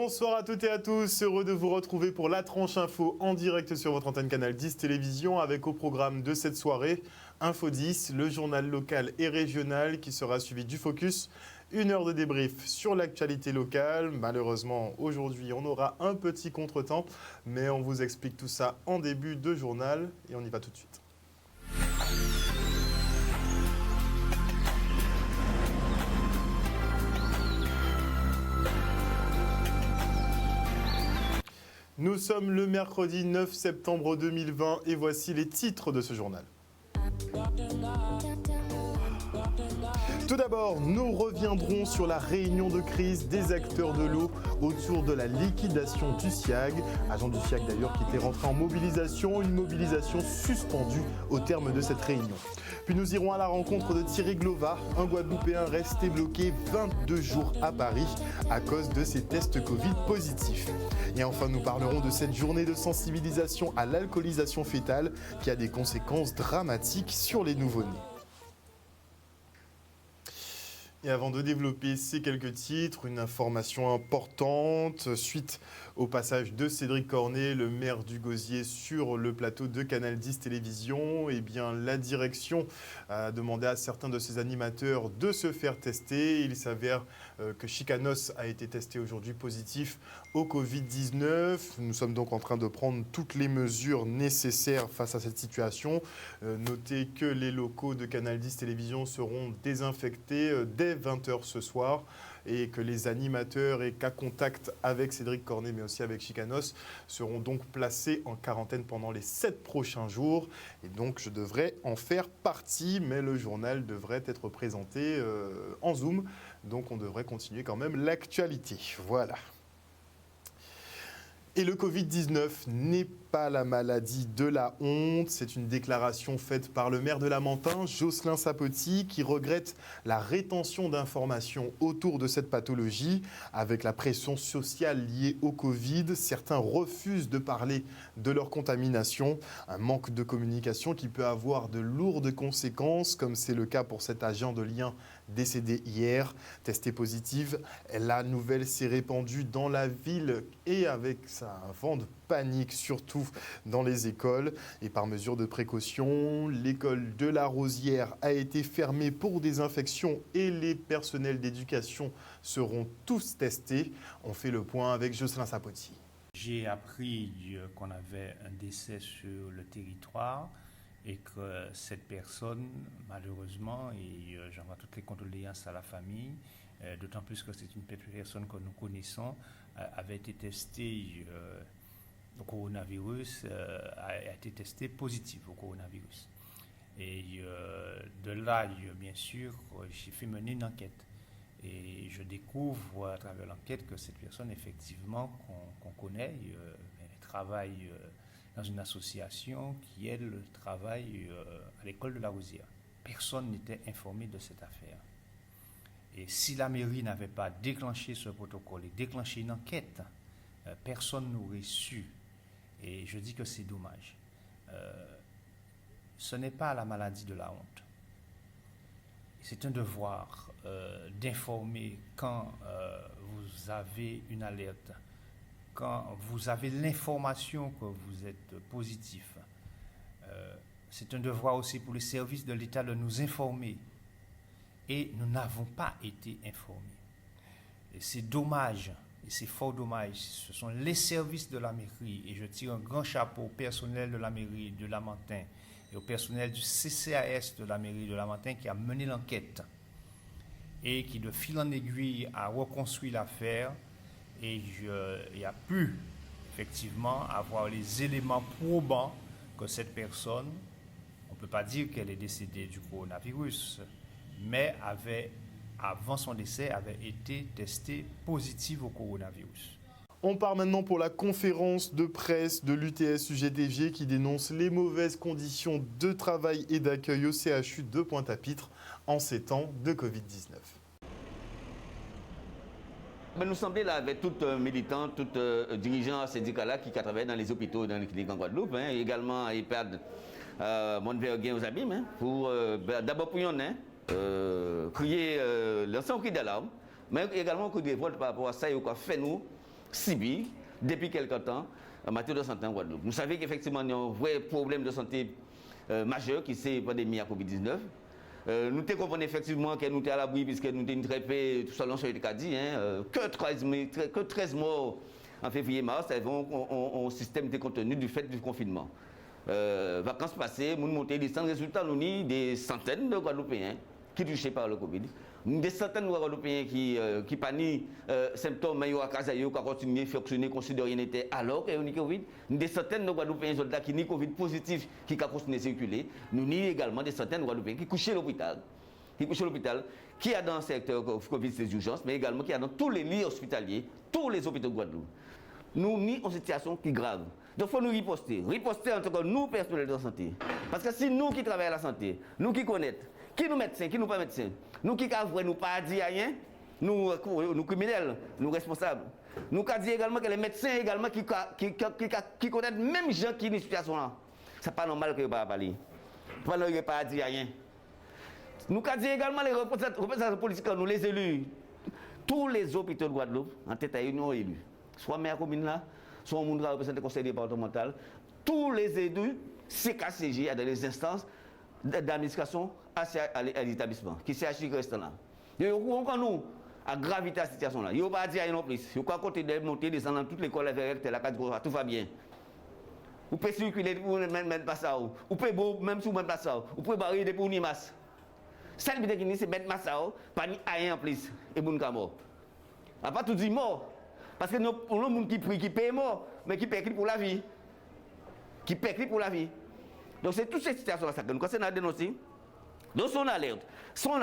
Bonsoir à toutes et à tous, heureux de vous retrouver pour la tranche info en direct sur votre antenne Canal 10 Télévision avec au programme de cette soirée Info 10, le journal local et régional qui sera suivi du focus, une heure de débrief sur l'actualité locale. Malheureusement aujourd'hui on aura un petit contretemps mais on vous explique tout ça en début de journal et on y va tout de suite. Nous sommes le mercredi 9 septembre 2020 et voici les titres de ce journal. Tout d'abord, nous reviendrons sur la réunion de crise des acteurs de l'eau autour de la liquidation du SIAG. Agent du SIAG d'ailleurs qui était rentré en mobilisation, une mobilisation suspendue au terme de cette réunion. Puis nous irons à la rencontre de Thierry Glova, un Guadeloupéen resté bloqué 22 jours à Paris à cause de ses tests Covid positifs. Et enfin, nous parlerons de cette journée de sensibilisation à l'alcoolisation fœtale qui a des conséquences dramatiques sur les nouveau-nés. Et avant de développer ces quelques titres, une information importante suite au passage de Cédric Cornet, le maire du Gosier, sur le plateau de Canal 10 Télévision. Eh bien, la direction a demandé à certains de ses animateurs de se faire tester. Il s'avère que Chicanos a été testé aujourd'hui positif au Covid-19. Nous sommes donc en train de prendre toutes les mesures nécessaires face à cette situation. Notez que les locaux de Canal 10 Télévision seront désinfectés dès 20h ce soir et que les animateurs et cas contact avec Cédric Cornet mais aussi avec Chicanos seront donc placés en quarantaine pendant les 7 prochains jours et donc je devrais en faire partie mais le journal devrait être présenté en Zoom donc on devrait continuer quand même l'actualité. Voilà. Et le Covid-19 n'est pas la maladie de la honte. C'est une déclaration faite par le maire de Lamentin, Jocelyn Sapoti, qui regrette la rétention d'informations autour de cette pathologie. Avec la pression sociale liée au Covid, certains refusent de parler de leur contamination. Un manque de communication qui peut avoir de lourdes conséquences, comme c'est le cas pour cet agent de lien décédé hier, testée positive. La nouvelle s'est répandue dans la ville et avec un vent de panique, surtout dans les écoles. Et par mesure de précaution, l'école de la Rosière a été fermée pour désinfection et les personnels d'éducation seront tous testés. On fait le point avec Jocelyn Sapoti. J'ai appris qu'on avait un décès sur le territoire et que cette personne, malheureusement, et j'envoie toutes les condoléances à la famille, d'autant plus que c'est une personne que nous connaissons, avait été testée au coronavirus, a été testée positive au coronavirus. Et de là, bien sûr, j'ai fait mener une enquête. Et je découvre à travers l'enquête que cette personne, effectivement, qu'on connaît, elle travaille dans une association qui, elle, travaille à l'école de la Rosière. Personne n'était informé de cette affaire. Et si la mairie n'avait pas déclenché ce protocole et déclenché une enquête, personne n'aurait su. Et je dis que c'est dommage. Ce n'est pas la maladie de la honte. C'est un devoir d'informer quand vous avez une alerte, quand vous avez l'information que vous êtes positif. C'est un devoir aussi pour les services de l'État de nous informer. Et nous n'avons pas été informés. Et c'est dommage, et c'est fort dommage. Ce sont les services de la mairie, et je tire un grand chapeau au personnel de la mairie de Lamentin et au personnel du CCAS de la mairie de Lamentin qui a mené l'enquête et qui, de fil en aiguille, a reconstruit l'affaire et a pu effectivement avoir les éléments probants que cette personne, on ne peut pas dire qu'elle est décédée du coronavirus, mais avant son décès, avait été testée positive au coronavirus. On part maintenant pour la conférence de presse de l'UTS-UGTG qui dénonce les mauvaises conditions de travail et d'accueil au CHU de Pointe-à-Pitre en ces temps de Covid-19. Nous sommes là avec tous militants, tous dirigeants syndicats qui travaillent dans les hôpitaux, dans les cliniques en Guadeloupe, également à EHPAD Montverguin aux Abîmes, pour d'abord pour crier, lancer un cri d'alarme, mais également un cri de révolte par rapport à ça et au quoi fait nous subi depuis quelque temps en matière de santé en Guadeloupe. Nous savons qu'effectivement, il y a un vrai problème de santé majeur qui c'est la pandémie à Covid-19. Nous comprenons effectivement que nous sommes à l'abri puisque nous sommes très peu, tout selon ce que tu dit, que 13 morts en février-mars, un système de contenu du fait du confinement. Vacances passées, nous montons des résultats, nous avons des centaines de Guadeloupéens qui sont touchés par le Covid. Des centaines de Guadeloupéens qui pas ni symptômes, mais ils ont continué à fonctionner comme si de rien n'était alors qu'il y a eu Covid. Des centaines de Guadeloupéens soldats qui ont Covid positif qui ont continué à circuler. Nous avons également des centaines de Guadeloupéens qui couchent à l'hôpital. Qui a dans le secteur Covid des urgences, mais également qui a dans tous les lits hospitaliers, tous les hôpitaux de Guadeloupe. Nous sommes en situation qui est grave. Donc il faut nous riposter. Riposter en tout cas nous, personnels de la santé. Parce que si nous qui travaillons à la santé, nous qui connaissons, qui nous médecins, qui nous pas médecins, nous qui avouons, nous pas dire rien, nous criminels, nous responsables. Nous avons dit également que les médecins également qui connaissent même gens qui sont dans cette situation-là. Ce n'est pas normal que ne pas parler. Pas normal que pas dire rien. Nous avons dit également les représentants politiques, nous les élus, tous les hôpitaux de Guadeloupe, en tête à union élus. Soit maire commune là, soit on qui représente le conseil départemental, tous les élus, CKCG, dans les instances d'administration à l'établissement, qui s'est acheté restant là. Ils ont nous à gravité à cette situation là. Ils n'ont pas dit rien non plus. Ils ont côté de monter, descendre dans toutes les écoles avec la carte, tout va bien. Vous pouvez circuler pour même pas ça. Vous pouvez même si vous même pas ça. Vous pouvez barrer pour ni masse. Ça veut dire que c'est mettre masse pas ni rien en plus et bon mort. À pas tout dire mort. Parce que nous avons des gens qui prient, qui payent mort, mais qui payent pour la vie. Qui payent pour la vie. Donc c'est toutes ces situations-là que nous concernons à dénoncer. Donc son alerte, son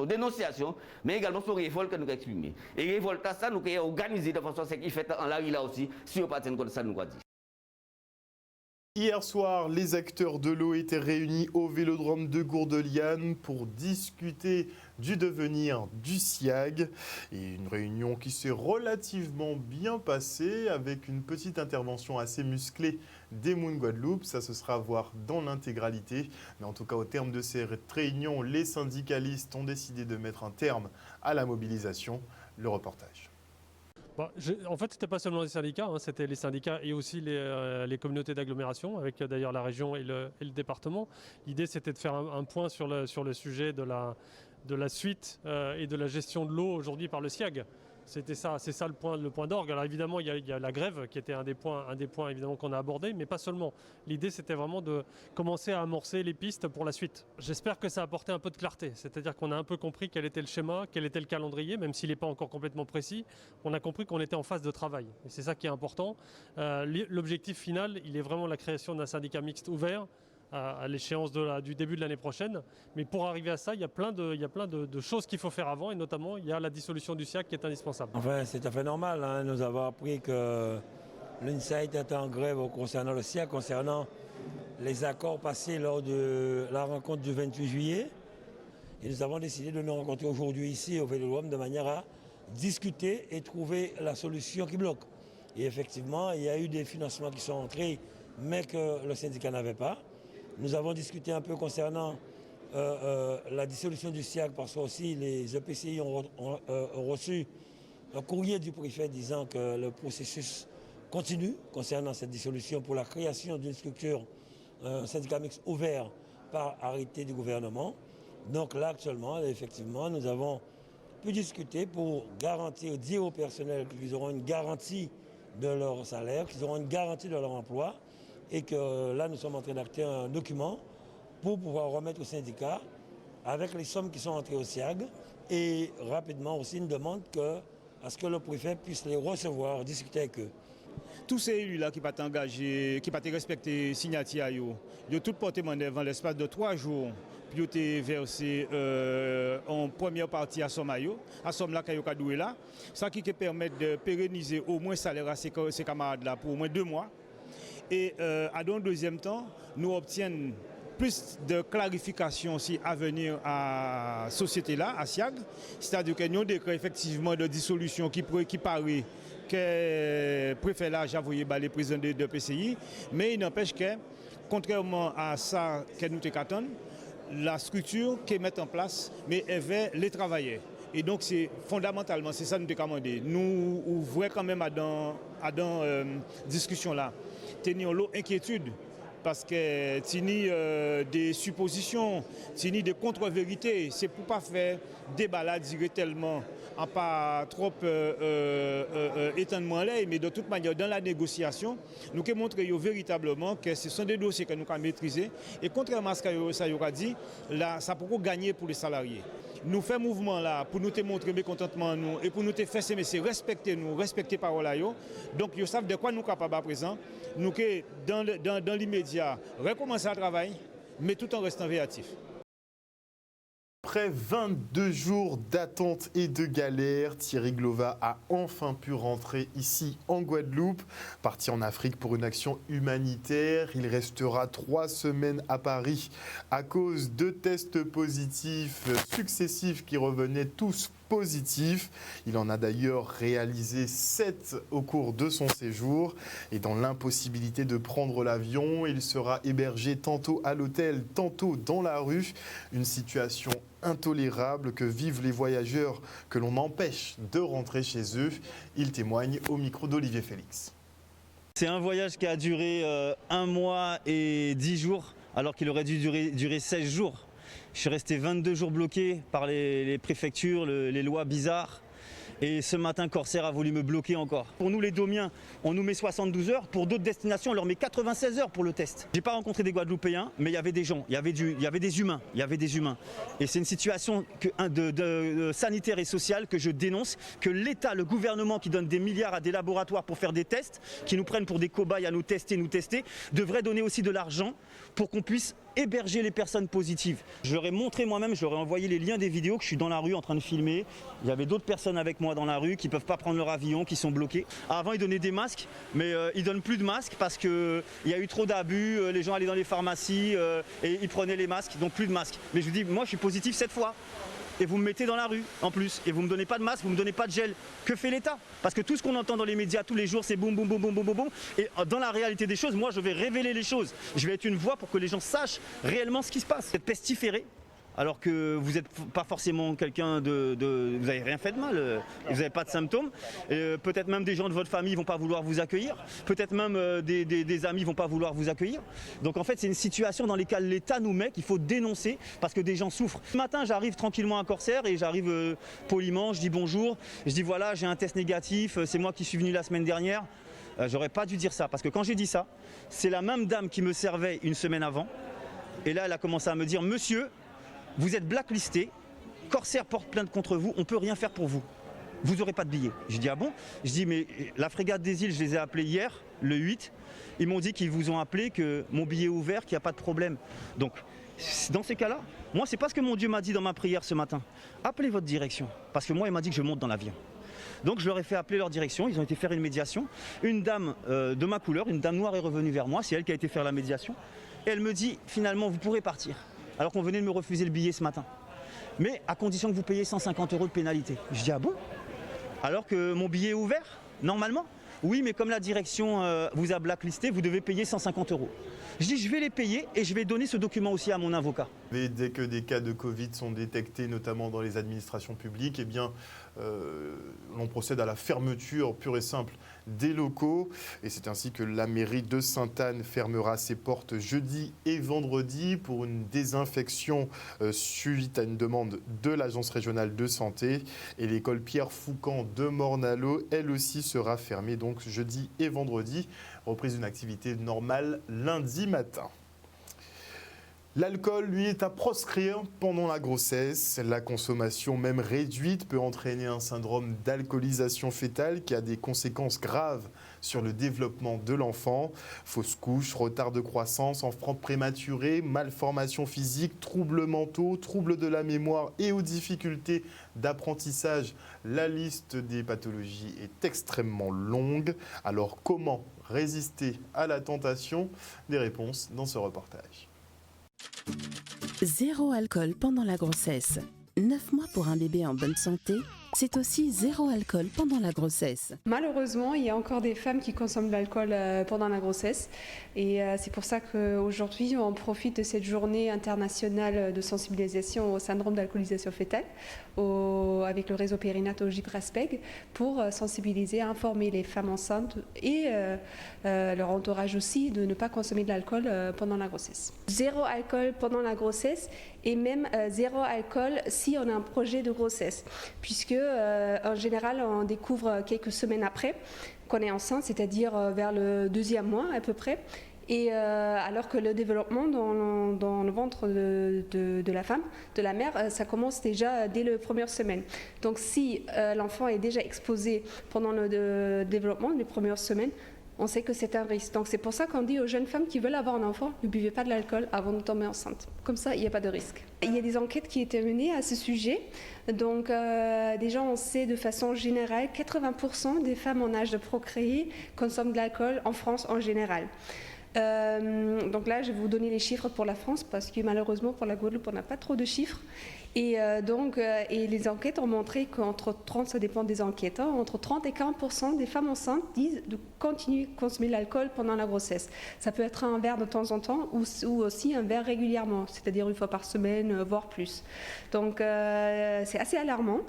dénonciation, mais également son révolte que nous exprimons. Et révolte ça, nous avons organisé de façon à ce qu'il fait en la rue là aussi, si on partit de ça, nous avons dit. Hier soir, les acteurs de l'eau étaient réunis au Vélodrome de Gourdeliane pour discuter du devenir du SIAG. Et une réunion qui s'est relativement bien passée avec une petite intervention assez musclée d'Emoun Guadeloupe. Ça, ce sera à voir dans l'intégralité. Mais en tout cas, au terme de cette réunion, les syndicalistes ont décidé de mettre un terme à la mobilisation. Le reportage. En fait, ce n'était pas seulement les syndicats, c'était les syndicats et aussi les communautés d'agglomération, avec d'ailleurs la région et le département. L'idée, c'était de faire un point sur le sujet de la suite et de la gestion de l'eau aujourd'hui par le SIAG. C'est ça le point d'orgue. Alors évidemment, il y a la grève qui était un des points évidemment qu'on a abordé, mais pas seulement. L'idée, c'était vraiment de commencer à amorcer les pistes pour la suite. J'espère que ça a apporté un peu de clarté, c'est-à-dire qu'on a un peu compris quel était le schéma, quel était le calendrier, même s'il n'est pas encore complètement précis. On a compris qu'on était en phase de travail, et c'est ça qui est important. L'objectif final, il est vraiment la création d'un syndicat mixte ouvert à l'échéance du début de l'année prochaine. Mais pour arriver à ça, il y a plein de choses qu'il faut faire avant, et notamment, il y a la dissolution du SIAG qui est indispensable. Enfin, c'est tout à fait normal. Nous avons appris que l'UNSAID était en grève concernant le SIAG, concernant les accords passés lors de la rencontre du 28 juillet. Et nous avons décidé de nous rencontrer aujourd'hui ici au Vélodrome de manière à discuter et trouver la solution qui bloque. Et effectivement, il y a eu des financements qui sont entrés, mais que le syndicat n'avait pas. Nous avons discuté un peu concernant la dissolution du SIAG parce que aussi les EPCI ont reçu un courrier du préfet disant que le processus continue concernant cette dissolution pour la création d'une structure, un syndicat mixte ouvert par arrêté du gouvernement. Donc là actuellement, effectivement, nous avons pu discuter pour garantir, dire au personnel qu'ils auront une garantie de leur salaire, qu'ils auront une garantie de leur emploi. Et que là, nous sommes en train d'acter un document pour pouvoir remettre au syndicat avec les sommes qui sont entrées au SIAG et rapidement aussi une demande à ce que le préfet puisse les recevoir, discuter avec eux. Tous ces élus-là qui ne sont pas engagés, qui ne sont pas respectés, signataires, ils ont tout porté dans l'espace de 3 jours. Puis ils ont versé en première partie à somme là qu'ils ont doué là. Ça qui permet de pérenniser au moins le salaire à ces camarades-là pour au moins 2 mois. Et dans le deuxième temps, nous obtenons plus de clarification aussi à venir à la société-là, à SIAG. C'est-à-dire que nous avons des décret effectivement de dissolution qui paraît que le préfet là a envoyé les présidents de PCI. Mais il n'empêche que, contrairement à ça que nous attendons, la structure qui est mise en place, mais elle veut les travailleurs. Et donc, c'est fondamentalement, c'est ça que nous avons commandé. Nous ouvrons quand même à dans discussion là. Tenir l'eau inquiétude. Parce que tini des suppositions, tini des contre-vérités, c'est pour pas faire débat là directement, en pas trop étendement là, mais de toute manière dans la négociation, nous avons montré véritablement que ce sont des dossiers que nous avons maîtrisés et contrairement à ce que ça a dit, là ça peut gagner pour les salariés. Nous faisons mouvement là pour nous te montrer mécontentement nous et pour nous te faire c'est respecter nous, respecter parole là. Donc ils savent de quoi nous capables à présent. Nous que dans l'immédiat recommencer à travailler, mais tout en restant réactif. Après 22 jours d'attente et de galère, Thierry Glova a enfin pu rentrer ici en Guadeloupe. Parti en Afrique pour une action humanitaire, il restera 3 semaines à Paris à cause de tests positifs successifs qui revenaient tous positifs. Il en a d'ailleurs réalisé 7 au cours de son séjour. Et dans l'impossibilité de prendre l'avion, il sera hébergé tantôt à l'hôtel, tantôt dans la rue. Une situation intolérable que vivent les voyageurs que l'on empêche de rentrer chez eux. Il témoigne au micro d'Olivier Félix. C'est un voyage qui a duré 1 mois et 10 jours, alors qu'il aurait dû durer 16 jours. Je suis resté 22 jours bloqué par les préfectures, les lois bizarres. Et ce matin, Corsair a voulu me bloquer encore. Pour nous, les Domiens, on nous met 72 heures. Pour d'autres destinations, on leur met 96 heures pour le test. J'ai pas rencontré des Guadeloupéens, mais il y avait des gens, il y avait des humains. Et c'est une situation sanitaire et sociale que je dénonce, que l'État, le gouvernement qui donne des milliards à des laboratoires pour faire des tests, qui nous prennent pour des cobayes à nous tester, devrait donner aussi de l'argent pour qu'on puisse héberger les personnes positives. Je leur ai montré moi-même, je leur ai envoyé les liens des vidéos que je suis dans la rue en train de filmer. Il y avait d'autres personnes avec moi dans la rue qui ne peuvent pas prendre leur avion, qui sont bloqués. Avant, ils donnaient des masques, mais ils ne donnent plus de masques parce qu'il y a eu trop d'abus. Les gens allaient dans les pharmacies et ils prenaient les masques, donc plus de masques. Mais je vous dis, moi je suis positif 7 fois. Et vous me mettez dans la rue en plus. Et vous ne me donnez pas de masque, vous ne me donnez pas de gel. Que fait l'État? Parce que tout ce qu'on entend dans les médias tous les jours, c'est boum, boum, boum, boum, boum, boum, boum. Et dans la réalité des choses, moi, je vais révéler les choses. Je vais être une voix pour que les gens sachent réellement ce qui se passe. Vous êtes pestiféré, alors que vous n'êtes pas forcément quelqu'un vous n'avez rien fait de mal, vous n'avez pas de symptômes. Peut-être même des gens de votre famille ne vont pas vouloir vous accueillir. Peut-être même des amis ne vont pas vouloir vous accueillir. Donc en fait, c'est une situation dans laquelle l'État nous met qu'il faut dénoncer parce que des gens souffrent. Ce matin, j'arrive tranquillement à Corsair et j'arrive poliment, je dis bonjour. Je dis voilà, j'ai un test négatif, c'est moi qui suis venu la semaine dernière. J'aurais pas dû dire ça parce que quand j'ai dit ça, c'est la même dame qui me servait une semaine avant. Et là, elle a commencé à me dire monsieur, vous êtes blacklisté, Corsair porte plainte contre vous, on ne peut rien faire pour vous. Vous n'aurez pas de billet. Je dis ah bon? Je dis mais la frégate des îles, je les ai appelés hier, le 8. Ils m'ont dit qu'ils vous ont appelé, que mon billet est ouvert, qu'il n'y a pas de problème. Donc dans ces cas-là, moi c'est pas ce que mon Dieu m'a dit dans ma prière ce matin. Appelez votre direction. Parce que moi il m'a dit que je monte dans l'avion. Donc je leur ai fait appeler leur direction, ils ont été faire une médiation. Une dame de ma couleur, une dame noire est revenue vers moi, c'est elle qui a été faire la médiation. Et elle me dit finalement vous pourrez partir. Alors qu'on venait de me refuser le billet ce matin. Mais à condition que vous payiez 150 € de pénalité. Je dis ah bon? Alors que mon billet est ouvert, normalement? Oui, mais comme la direction vous a blacklisté, vous devez payer 150 €. Je dis je vais les payer et je vais donner ce document aussi à mon avocat. Et dès que des cas de Covid sont détectés, notamment dans les administrations publiques, eh bien, l'on procède à la fermeture pure et simple des locaux. Et c'est ainsi que la mairie de Sainte-Anne fermera ses portes jeudi et vendredi pour une désinfection suite à une demande de l'Agence régionale de santé. Et l'école Pierre Foucan de Morne-à-l'Eau, elle aussi, sera fermée donc jeudi et vendredi. Reprise d'une activité normale lundi matin. L'alcool, lui, est à proscrire pendant la grossesse. La consommation, même réduite, peut entraîner un syndrome d'alcoolisation fœtale qui a des conséquences graves sur le développement de l'enfant. Fausse couche, retard de croissance, enfant prématuré, malformation physique, troubles mentaux, troubles de la mémoire et aux difficultés d'apprentissage. La liste des pathologies est extrêmement longue. Alors comment résister à la tentation? Des réponses dans ce reportage. Zéro alcool pendant la grossesse. 9 mois pour un bébé en bonne santé, c'est aussi zéro alcool pendant la grossesse. Malheureusement, il y a encore des femmes qui consomment de l'alcool pendant la grossesse. Et c'est pour ça qu'aujourd'hui, on profite de cette journée internationale de sensibilisation au syndrome d'alcoolisation fœtale avec le réseau périnatologie RASPEG pour sensibiliser, informer les femmes enceintes et leur entourage aussi de ne pas consommer de l'alcool pendant la grossesse. Zéro alcool pendant la grossesse et même zéro alcool si on a un projet de grossesse, puisque en général on découvre quelques semaines après qu'on est enceinte, c'est-à-dire vers le 2e mois à peu près. Et alors que le développement dans le ventre de la femme, de la mère, ça commence déjà dès la première semaine. Donc si l'enfant est déjà exposé pendant le développement, les premières semaines, on sait que c'est un risque. Donc c'est pour ça qu'on dit aux jeunes femmes qui veulent avoir un enfant, ne buvez pas de l'alcool avant de tomber enceinte. Comme ça, il n'y a pas de risque. Il y a des enquêtes qui étaient menées à ce sujet. Donc déjà, on sait de façon générale, 80% des femmes en âge de procréer consomment de l'alcool en France en général. Donc là, je vais vous donner les chiffres pour la France parce que malheureusement pour la Guadeloupe, on n'a pas trop de chiffres. Et les enquêtes ont montré qu'entre 30, ça dépend des enquêtes, entre 30 et 40% des femmes enceintes disent de continuer à consommer de l'alcool pendant la grossesse. Ça peut être un verre de temps en temps ou aussi un verre régulièrement, c'est-à-dire une fois par semaine, voire plus. Donc c'est assez alarmant.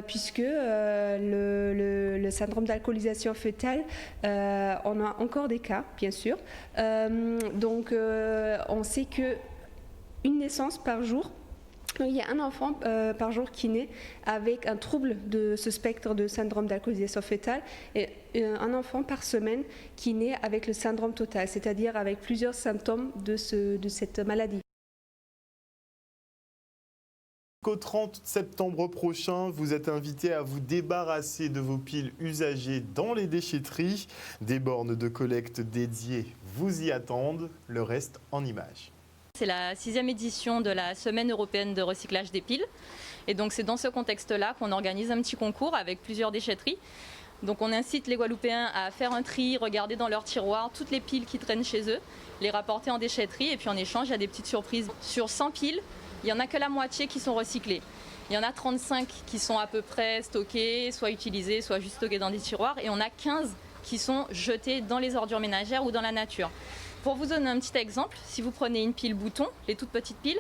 Puisque le syndrome d'alcoolisation fœtale, on a encore des cas, bien sûr. Donc, on sait qu'une naissance par jour, il y a un enfant par jour qui naît avec un trouble de ce spectre de syndrome d'alcoolisation fœtale et un enfant par semaine qui naît avec le syndrome total, c'est-à-dire avec plusieurs symptômes de cette maladie. Au 30 septembre prochain, vous êtes invité à vous débarrasser de vos piles usagées dans les déchetteries. Des bornes de collecte dédiées vous y attendent. Le reste en images. C'est la 6e édition de la Semaine européenne de recyclage des piles. Et donc c'est dans ce contexte-là qu'on organise un petit concours avec plusieurs déchetteries. Donc on incite les Guadeloupéens à faire un tri, regarder dans leurs tiroirs toutes les piles qui traînent chez eux, les rapporter en déchetterie et puis en échange, il y a des petites surprises. Sur 100 piles, il n'y en a que la moitié qui sont recyclées. Il y en a 35 qui sont à peu près stockées, soit utilisées, soit juste stockées dans des tiroirs. Et on a 15 qui sont jetées dans les ordures ménagères ou dans la nature. Pour vous donner un petit exemple, si vous prenez une pile bouton, les toutes petites piles,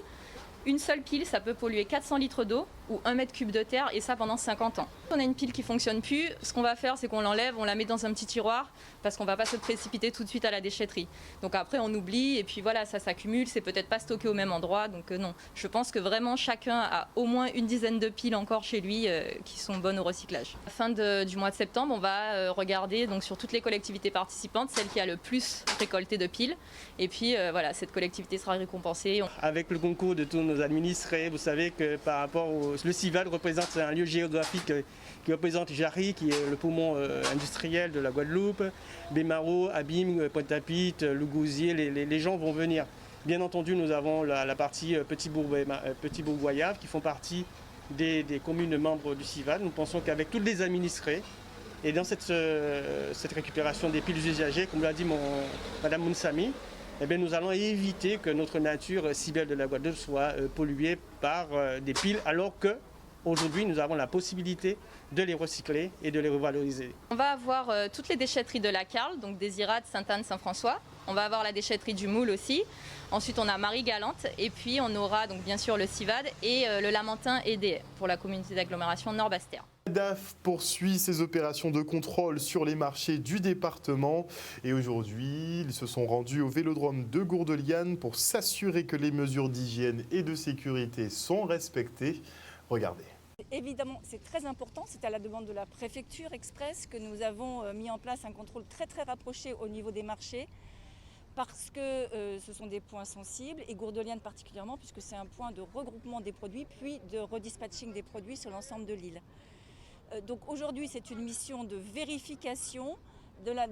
une seule pile, ça peut polluer 400 litres d'eau ou 1 mètre cube de terre et ça pendant 50 ans. On a une pile qui ne fonctionne plus, ce qu'on va faire c'est qu'on l'enlève, on la met dans un petit tiroir parce qu'on ne va pas se précipiter tout de suite à la déchetterie. Donc après on oublie et puis voilà, ça s'accumule, c'est peut-être pas stocké au même endroit, donc non. Je pense que vraiment chacun a au moins une dizaine de piles encore chez lui qui sont bonnes au recyclage. À la fin du mois de septembre, on va regarder donc, sur toutes les collectivités participantes, celle qui a le plus récolté de piles. Et puis voilà, cette collectivité sera récompensée. Avec le concours de tous nos administrés, vous savez que par rapport le CIVAD représente un lieu géographique qui représente Jarry, qui est le poumon industriel de la Guadeloupe, Bémaro, Abîme, Pointe-à-Pitre, Le Gousier, les gens vont venir. Bien entendu, nous avons la partie Petit-Bourgoyave qui font partie des communes membres du CIVAD. Nous pensons qu'avec tous les administrés, et dans cette récupération des piles usagées, comme l'a dit Madame Mounsami, eh bien, nous allons éviter que notre nature si belle de la Guadeloupe soit polluée par des piles, alors qu'aujourd'hui nous avons la possibilité de les recycler et de les revaloriser. On va avoir toutes les déchetteries de la Carle, donc Désirade, Sainte-Anne, Saint-François. On va avoir la déchetterie du Moule aussi. Ensuite, on a Marie-Galante. Et puis, on aura donc bien sûr le CIVAD et le Lamentin et Des pour la communauté d'agglomération Nord-Bastère. La DAF poursuit ses opérations de contrôle sur les marchés du département. Et aujourd'hui, ils se sont rendus au vélodrome de Gourdeliane pour s'assurer que les mesures d'hygiène et de sécurité sont respectées. Regardez. Évidemment, c'est très important. C'est à la demande de la préfecture express que nous avons mis en place un contrôle très rapproché au niveau des marchés parce que ce sont des points sensibles et Gourdeliane particulièrement puisque c'est un point de regroupement des produits puis de redispatching des produits sur l'ensemble de l'île. Donc aujourd'hui, c'est une mission de vérification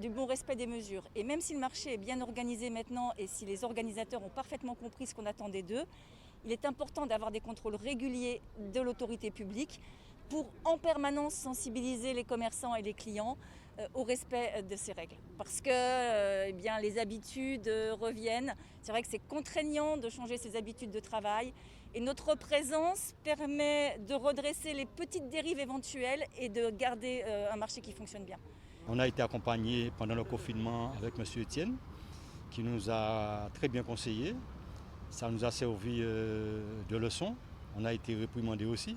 du bon respect des mesures. Et même si le marché est bien organisé maintenant et si les organisateurs ont parfaitement compris ce qu'on attendait d'eux, il est important d'avoir des contrôles réguliers de l'autorité publique pour en permanence sensibiliser les commerçants et les clients au respect de ces règles. Parce que eh bien, les habitudes reviennent. C'est vrai que c'est contraignant de changer ses habitudes de travail Et notre présence permet de redresser les petites dérives éventuelles et de garder un marché qui fonctionne bien. On a été accompagné pendant le confinement avec M. Etienne, qui nous a très bien conseillé. Ça nous a servi de leçon. On a été réprimandé aussi.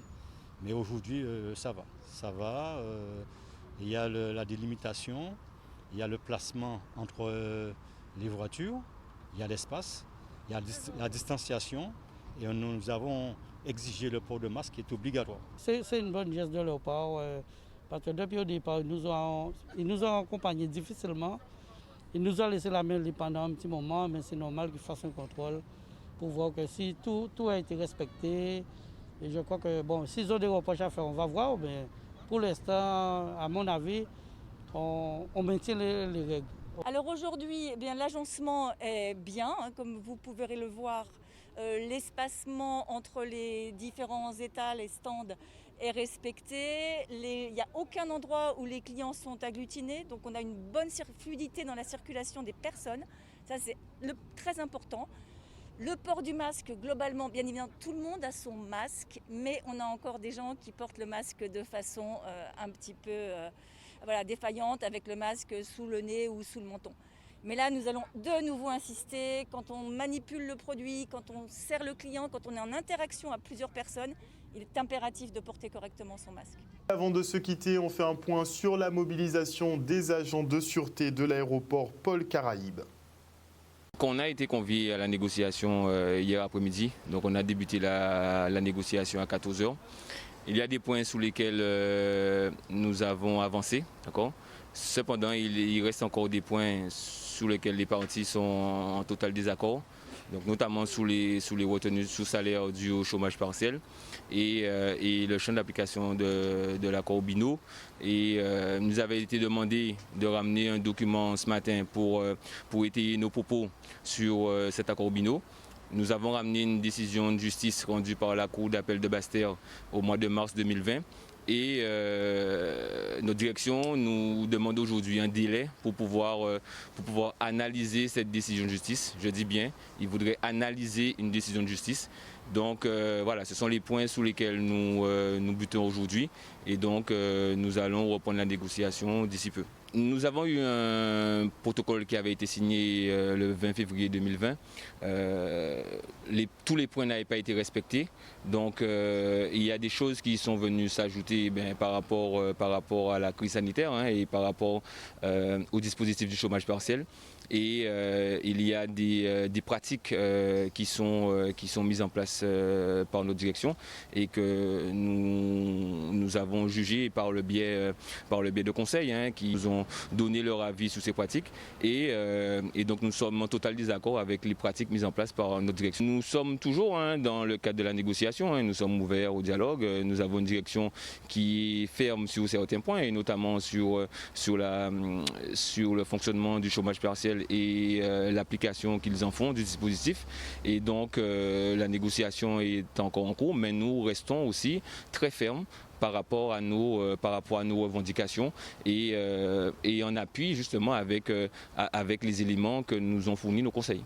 Mais aujourd'hui, ça va. Ça va. Il y a la délimitation, il y a le placement entre les voitures, il y a l'espace, il y a la distanciation. Et nous avons exigé le port de masque qui est obligatoire. C'est une bonne geste de leur part, parce que depuis au départ, ils nous ont accompagnés difficilement. Ils nous ont laissé la main libre pendant un petit moment, mais c'est normal qu'ils fassent un contrôle pour voir que si tout a été respecté. Et je crois que, bon, s'ils ont des reproches à faire, on va voir, mais pour l'instant, à mon avis, on maintient les règles. Alors aujourd'hui, eh bien, l'agencement est bien, hein, comme vous pouvez le voir. L'espacement entre les différents états, les stands, est respecté. Il n'y a aucun endroit où les clients sont agglutinés, donc on a une bonne fluidité dans la circulation des personnes. Ça, c'est très important. Le port du masque, globalement, bien évidemment, tout le monde a son masque, mais on a encore des gens qui portent le masque de façon un petit peu défaillante, avec le masque sous le nez ou sous le menton. Mais là, nous allons de nouveau insister, quand on manipule le produit, quand on sert le client, quand on est en interaction à plusieurs personnes, il est impératif de porter correctement son masque. Avant de se quitter, on fait un point sur la mobilisation des agents de sûreté de l'aéroport Paul Caraïbes. On a été conviés à la négociation hier après-midi, donc on a débuté la négociation à 14h. Il y a des points sur lesquels nous avons avancé, d'accord ? Cependant, il reste encore des points sur lesquels les parties sont en total désaccord, donc notamment sur les retenues sous salaire dues au chômage partiel et le champ d'application de l'accord Binot. Et nous avait été demandé de ramener un document ce matin pour étayer nos propos sur cet accord Binot. Nous avons ramené une décision de justice rendue par la Cour d'appel de Basse-Terre au mois de mars 2020. Et notre direction nous demande aujourd'hui un délai pour pouvoir analyser cette décision de justice. Je dis bien, il voudrait analyser une décision de justice. Donc voilà, ce sont les points sur lesquels nous butons aujourd'hui. Et donc nous allons reprendre la négociation d'ici peu. Nous avons eu un protocole qui avait été signé le 20 février 2020. Tous les points n'avaient pas été respectés. Donc il y a des choses qui sont venues s'ajouter par rapport à la crise sanitaire et par rapport au dispositif du chômage partiel. Et il y a des pratiques qui sont mises en place par notre direction et que nous avons jugées par le biais de conseils qui nous ont donné leur avis sur ces pratiques. Et donc nous sommes en total désaccord avec les pratiques mises en place par notre direction. Nous sommes toujours dans le cadre de la négociation, nous sommes ouverts au dialogue. Nous avons une direction qui est ferme sur certains points et notamment sur le fonctionnement du chômage partiel et l'application qu'ils en font du dispositif. Et donc la négociation est encore en cours, mais nous restons aussi très fermes par rapport à nos revendications et en appui justement avec les éléments que nous ont fournis nos conseils.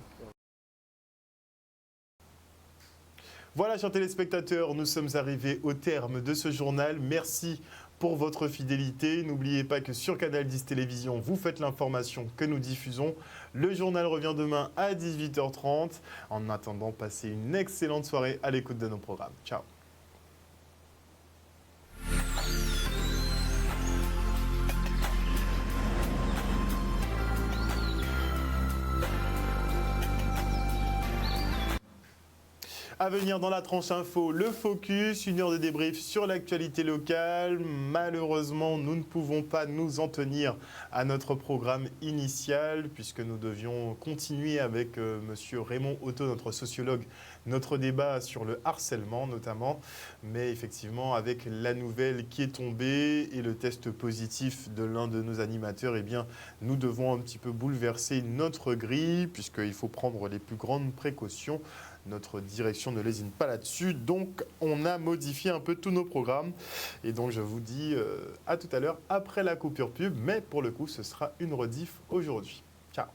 Voilà, chers téléspectateurs, nous sommes arrivés au terme de ce journal. Merci pour votre fidélité. N'oubliez pas que sur Canal 10 Télévision, vous faites l'information que nous diffusons. Le journal revient demain à 18h30. En attendant, passez une excellente soirée à l'écoute de nos programmes. Ciao. À venir dans la tranche info, le focus, 1 heure de débrief sur l'actualité locale. Malheureusement, nous ne pouvons pas nous en tenir à notre programme initial puisque nous devions continuer avec monsieur Raymond Otto, notre sociologue, notre débat sur le harcèlement notamment. Mais effectivement, avec la nouvelle qui est tombée et le test positif de l'un de nos animateurs, eh bien, nous devons un petit peu bouleverser notre grille puisqu'il faut prendre les plus grandes précautions. Notre direction ne lésine pas là-dessus, donc on a modifié un peu tous nos programmes. Et donc je vous dis à tout à l'heure après la coupure pub, mais pour le coup ce sera une rediff aujourd'hui. Ciao.